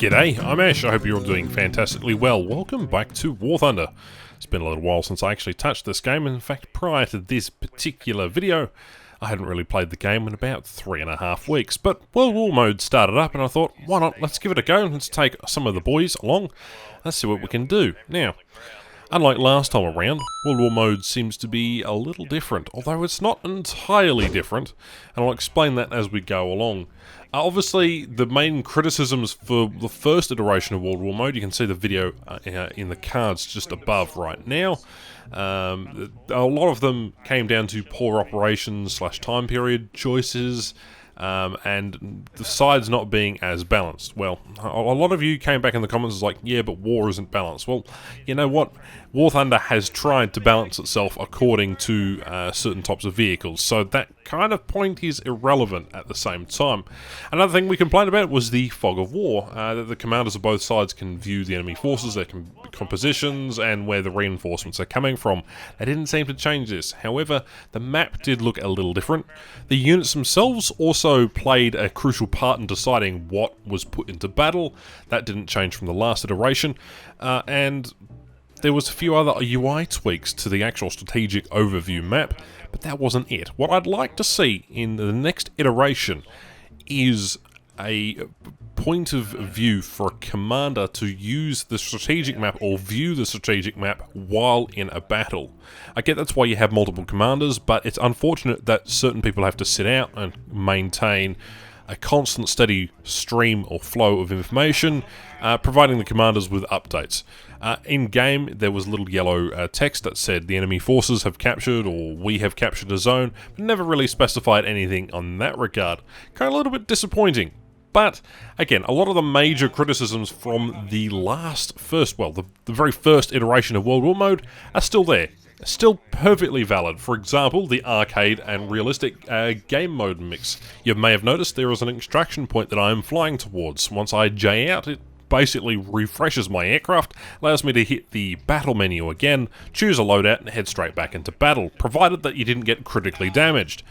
G'day, I'm Ash. I hope you're all doing fantastically well. Welcome back to War Thunder. It's been a little while since I actually touched this game. In fact, prior to this particular video, I hadn't really played the game in about 3.5 weeks. But World War mode started up and I thought, why not? Let's give it a go. Let's take some of the boys along. Let's see what we can do. Now, unlike last time around, World War mode seems to be a little different, although it's not entirely different, and I'll explain that as we go along. Obviously, the main criticisms for the first iteration of World War mode, you can see the video in the cards just above right now. A lot of them came down to poor operations / time period choices, and the sides not being as balanced. Well, a lot of you came back in the comments like, yeah, but war isn't balanced. Well, you know what? War Thunder has tried to balance itself according to certain types of vehicles, so that kind of point is irrelevant at the same time. Another thing we complained about was the fog of war, that the commanders of both sides can view the enemy forces, their compositions, and where the reinforcements are coming from. They didn't seem to change this. However, the map did look a little different. The units themselves also played a crucial part in deciding what was put into battle. That didn't change from the last iteration, and there was a few other UI tweaks to the actual strategic overview map, but that wasn't it. What I'd like to see in the next iteration is a point of view for a commander to use the strategic map or view the strategic map while in a battle. I get that's why you have multiple commanders, but it's unfortunate that certain people have to sit out and maintain a constant steady stream or flow of information, providing the commanders with updates. In-game, there was little yellow text that said the enemy forces have captured or we have captured a zone, but never really specified anything on that regard. Kind of a little bit disappointing. But, again, a lot of the major criticisms from the very first iteration of World War mode are still there. Still perfectly valid. For example, the arcade and realistic game mode mix. You may have noticed there is an extraction point that I am flying towards. Once I J out, it basically refreshes my aircraft, allows me to hit the battle menu again, choose a loadout and head straight back into battle, provided that you didn't get critically damaged.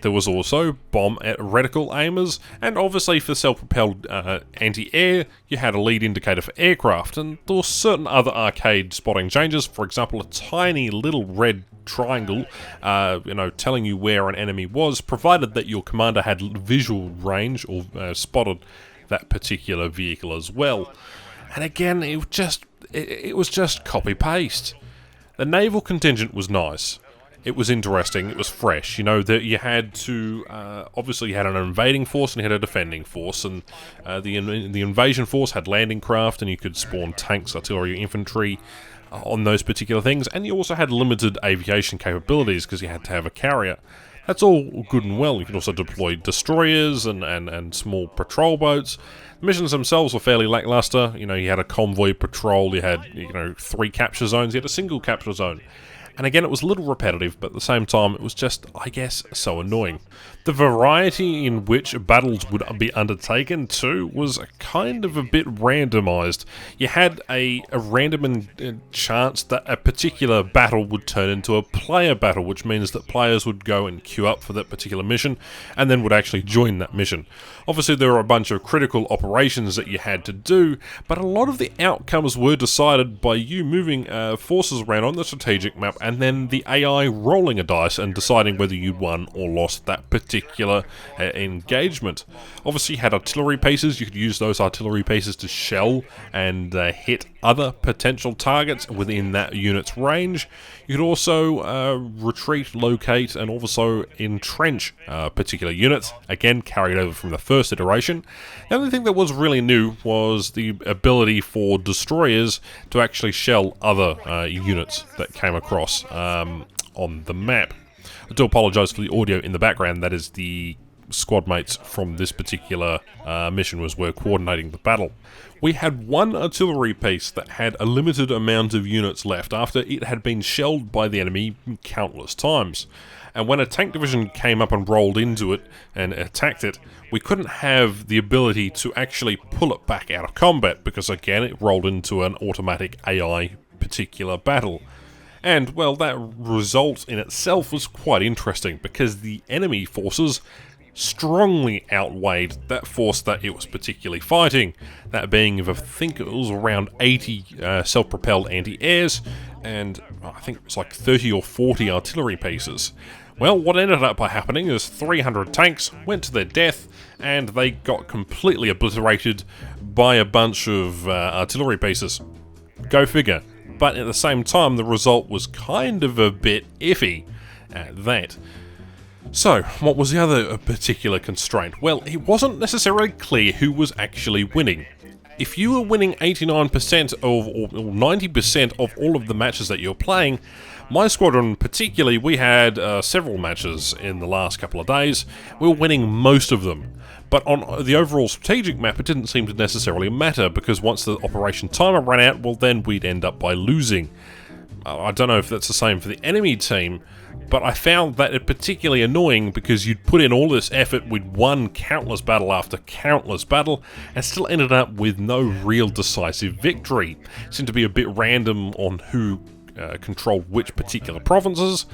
There was also bomb reticle aimers, and obviously for self-propelled anti-air, you had a lead indicator for aircraft, and there were certain other arcade spotting changes, for example a tiny little red triangle, telling you where an enemy was, provided that your commander had visual range or spotted that particular vehicle as well. And again, it was just copy-paste. The naval contingent was nice. It was interesting, it was fresh, that you had to, obviously you had an invading force and you had a defending force, and the invasion force had landing craft and you could spawn tanks, artillery, infantry on those particular things, and you also had limited aviation capabilities because you had to have a carrier. That's all good and well. You could also deploy destroyers and small patrol boats. The missions themselves were fairly lackluster. You had a convoy patrol, you had 3 capture zones, you had a single capture zone. And again, it was a little repetitive, but at the same time, it was just, I guess, so annoying. The variety in which battles would be undertaken, too, was kind of a bit randomised. You had a random chance that a particular battle would turn into a player battle, which means that players would go and queue up for that particular mission, and then would actually join that mission. Obviously, there were a bunch of critical operations that you had to do, but a lot of the outcomes were decided by you moving forces around on the strategic map, and then the AI rolling a dice and deciding whether you'd won or lost that particular engagement. Obviously you had artillery pieces, you could use those artillery pieces to shell and hit other potential targets within that unit's range. You could also retreat, locate, and also entrench particular units, again carried over from the first iteration. The only thing that was really new was the ability for destroyers to actually shell other units that came across on the map. I do apologise for the audio in the background. That is the squad mates from this particular mission were coordinating the battle. We had one artillery piece that had a limited amount of units left after it had been shelled by the enemy countless times. And when a tank division came up and rolled into it and attacked it, we couldn't have the ability to actually pull it back out of combat because, again, it rolled into an automatic AI particular battle. And, well, that result in itself was quite interesting because the enemy forces strongly outweighed that force that it was particularly fighting. That being of, I think it was around 80 self-propelled anti-airs, and I think it was like 30 or 40 artillery pieces. Well, what ended up by happening is 300 tanks went to their death, and they got completely obliterated by a bunch of artillery pieces. Go figure. But at the same time, the result was kind of a bit iffy at that. So, what was the other particular constraint? Well, it wasn't necessarily clear who was actually winning. If you were winning 89% or 90% of all of the matches that you're playing, my squadron particularly, we had several matches in the last couple of days, we were winning most of them. But on the overall strategic map, it didn't seem to necessarily matter, because once the operation timer ran out, well then we'd end up by losing. I don't know if that's the same for the enemy team, but I found that it particularly annoying because you'd put in all this effort, we'd won countless battle after countless battle, and still ended up with no real decisive victory. It seemed to be a bit random on who controlled which particular provinces,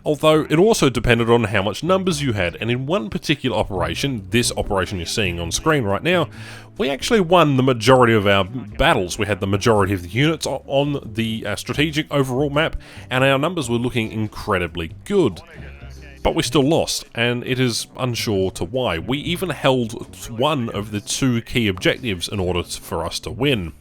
although it also depended on how much numbers you had. And in one particular operation, this operation you're seeing on screen right now, we actually won the majority of our battles. We had the majority of the units on the strategic overall map, and our numbers were looking incredibly good. But we still lost, and it is unsure to why. We even held one of the two key objectives in order for us to win.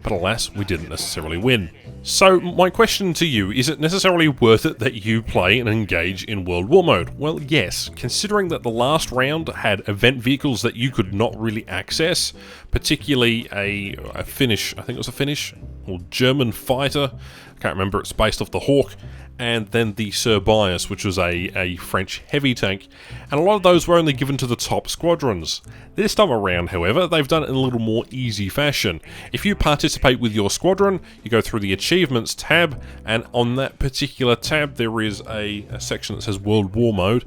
But alas, we didn't necessarily win. So, my question to you, is it necessarily worth it that you play and engage in World War Mode? Well, yes, considering that the last round had event vehicles that you could not really access, particularly a Finnish, I think it was a Finnish, or German fighter, I can't remember, it's based off the Hawk, and then the Sir Bias, which was a French heavy tank, and a lot of those were only given to the top squadrons. This time around, however, they've done it in a little more easy fashion. If you participate with your squadron, you go through the Achievements tab, and on that particular tab there is a section that says World War Mode,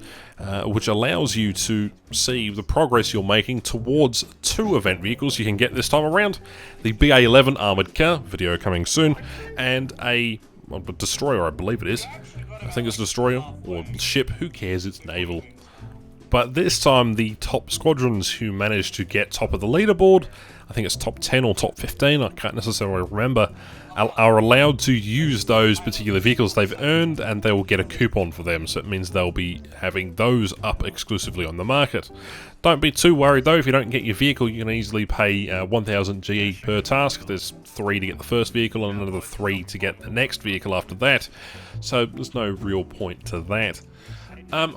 which allows you to see the progress you're making towards two event vehicles you can get this time around. The BA-11 armoured car, video coming soon, and a destroyer, I believe it is. I think it's a destroyer, or ship, who cares, it's naval. But this time, the top squadrons who managed to get top of the leaderboard, I think it's top 10 or top 15, I can't necessarily remember, are allowed to use those particular vehicles they've earned, and they will get a coupon for them, so it means they'll be having those up exclusively on the market. Don't be too worried though, if you don't get your vehicle, you can easily pay 1000 GE per task. There's 3 to get the first vehicle and another 3 to get the next vehicle after that, so there's no real point to that.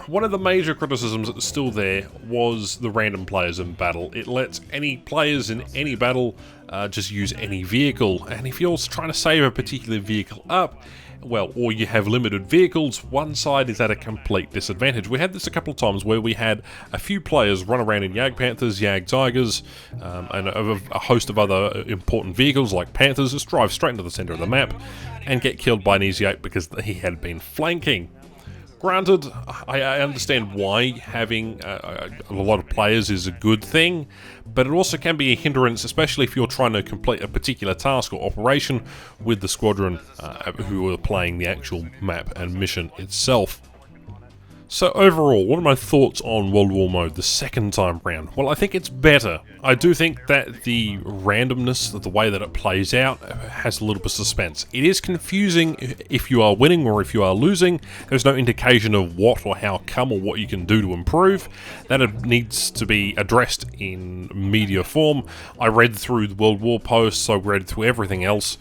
One of the major criticisms that was still there was the random players in battle. It lets any players in any battle just use any vehicle, and if you're trying to save a particular vehicle up, well, or you have limited vehicles, one side is at a complete disadvantage. We had this a couple of times where we had a few players run around in Jag Panthers, Jag Tigers, and a host of other important vehicles like Panthers just drive straight into the centre of the map and get killed by an Easy 8 because he had been flanking. Granted, I understand why having a lot of players is a good thing, but it also can be a hindrance, especially if you're trying to complete a particular task or operation with the squadron who are playing the actual map and mission itself. So overall, what are my thoughts on World War Mode the second time round? Well, I think it's better. I do think that the randomness of the way that it plays out has a little bit of suspense. It is confusing if you are winning or if you are losing. There's no indication of what or how come or what you can do to improve. That needs to be addressed in media form. I read through the World War posts, I read through everything else,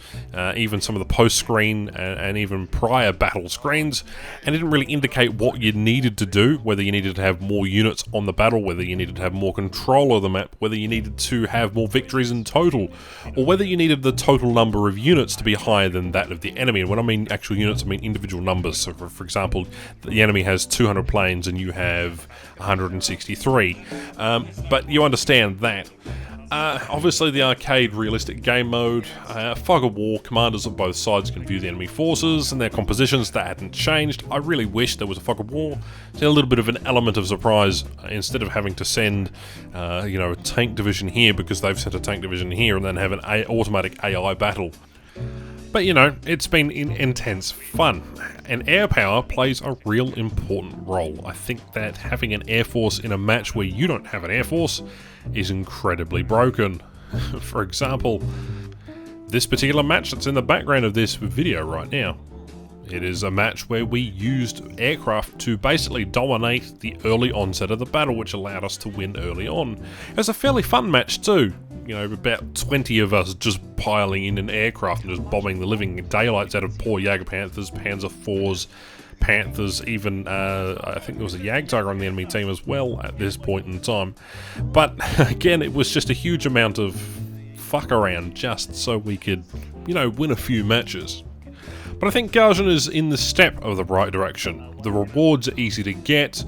even some of the post screen and even prior battle screens, and it didn't really indicate what you needed to do, whether you needed to have more units on the battle, whether you needed to have more control of the map, whether you needed to have more victories in total, or whether you needed the total number of units to be higher than that of the enemy. And when I mean actual units, I mean individual numbers. So for example, the enemy has 200 planes and you have 163, but you understand that. Obviously the arcade realistic game mode, fog of war, commanders on both sides can view the enemy forces and their compositions. That hadn't changed. I really wish there was a fog of war, so a little bit of an element of surprise, instead of having to send a tank division here because they've sent a tank division here and then have an automatic AI battle. But you know, it's been intense fun, and air power plays a real important role. I think that having an air force in a match where you don't have an air force is incredibly broken. For example, this particular match that's in the background of this video right now. It is a match where we used aircraft to basically dominate the early onset of the battle, which allowed us to win early on. It was a fairly fun match too. You know, about 20 of us just piling in an aircraft and just bombing the living daylights out of poor Jager Panthers, Panzer IVs, Panthers, even I think there was a Jagdtiger on the enemy team as well at this point in time. But again, it was just a huge amount of fuck around just so we could, you know, win a few matches. But I think Squadron is in the step of the right direction. The rewards are easy to get.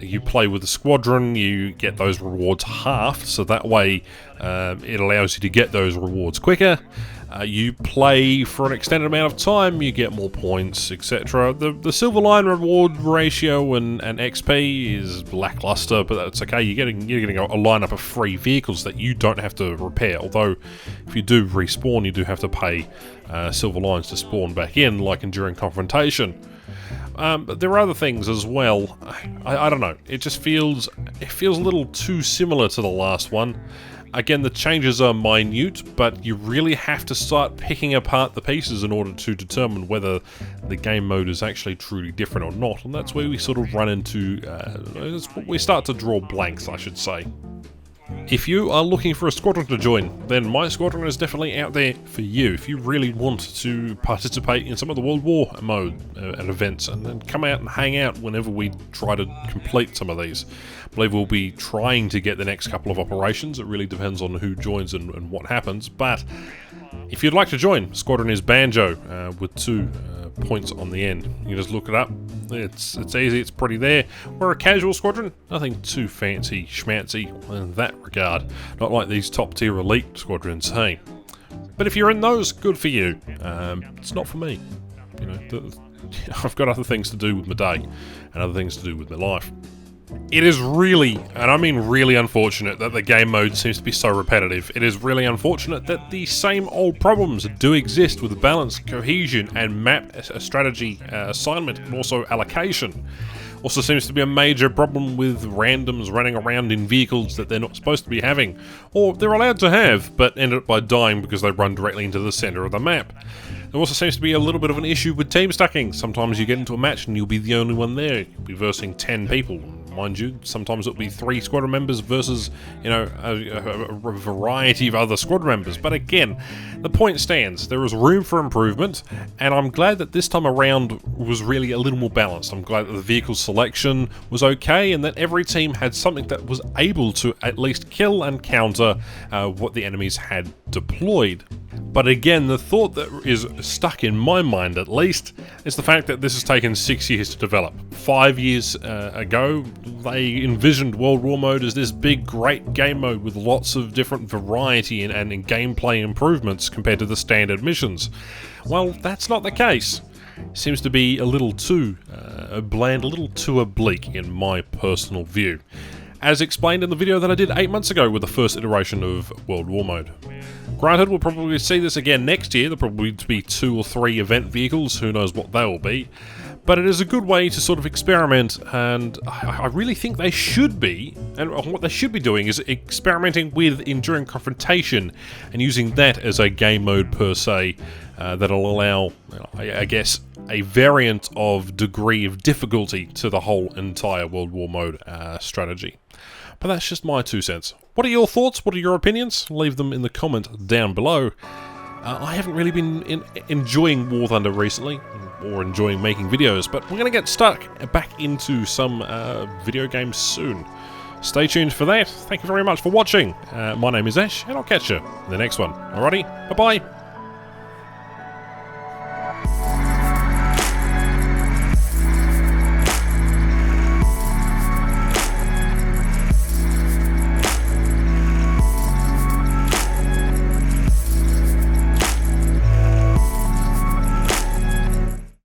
You play with the Squadron, you get those rewards halved, so that way it allows you to get those rewards quicker. You play for an extended amount of time, you get more points, etc. The Silver Line reward ratio and XP is lackluster, but that's okay. You're getting a lineup of free vehicles that you don't have to repair. Although, if you do respawn, you do have to pay Silver Lines to spawn back in, like Enduring Confrontation. But there are other things as well. I don't know. It just feels a little too similar to the last one. Again, the changes are minute, but you really have to start picking apart the pieces in order to determine whether the game mode is actually truly different or not. And that's where we sort of run into, we start to draw blanks, I should say. If you are looking for a squadron to join, then my squadron is definitely out there for you. If you really want to participate in some of the World War mode and events, and then come out and hang out whenever we try to complete some of these. I believe we'll be trying to get the next couple of operations. It really depends on who joins and what happens, but if you'd like to join, Squadron is Banjo with 2 points on the end. You just look it up. It's easy, it's pretty there. We're a casual squadron, nothing too fancy schmancy in that regard. Not like these top tier elite squadrons, hey. But if you're in those, good for you. It's not for me. You know, I've got other things to do with my day and other things to do with my life. It is really, and I mean really unfortunate that the game mode seems to be so repetitive. It is really unfortunate that the same old problems do exist with balance, cohesion, and map strategy assignment, and also allocation. Also seems to be a major problem with randoms running around in vehicles that they're not supposed to be having, or they're allowed to have, but end up by dying because they run directly into the center of the map. There also seems to be a little bit of an issue with team stacking. Sometimes you get into a match and you'll be the only one there. You'll be versing 10 people. Mind you, sometimes it'll be 3 squadron members versus, you know, a variety of other squadron members. But again, the point stands. There is room for improvement, and I'm glad that this time around was really a little more balanced. I'm glad that the vehicle selection was okay, and that every team had something that was able to at least kill and counter what the enemies had deployed. But again, the thought that is stuck in my mind at least is the fact that this has taken 6 years to develop. 5 years ago, they envisioned World War Mode as this big, great game mode with lots of different variety and gameplay improvements compared to the standard missions. Well, that's not the case. Seems to be a little too bland, a little too oblique in my personal view. As explained in the video that I did 8 months ago with the first iteration of World War Mode. Granted, we'll probably see this again next year. There'll probably be 2 or 3 event vehicles, who knows what they will be. But it is a good way to sort of experiment, and I really think they should be, and what they should be doing is experimenting with Enduring Confrontation and using that as a game mode per se that'll allow, I guess, a variant of degree of difficulty to the whole entire World War Mode strategy. But that's just my 2 cents. What are your thoughts? What are your opinions? Leave them in the comment down below. I haven't really been enjoying War Thunder recently, or enjoying making videos, but we're going to get stuck back into some video games soon. Stay tuned for that. Thank you very much for watching. My name is Ash, and I'll catch you in the next one. Alrighty, bye-bye.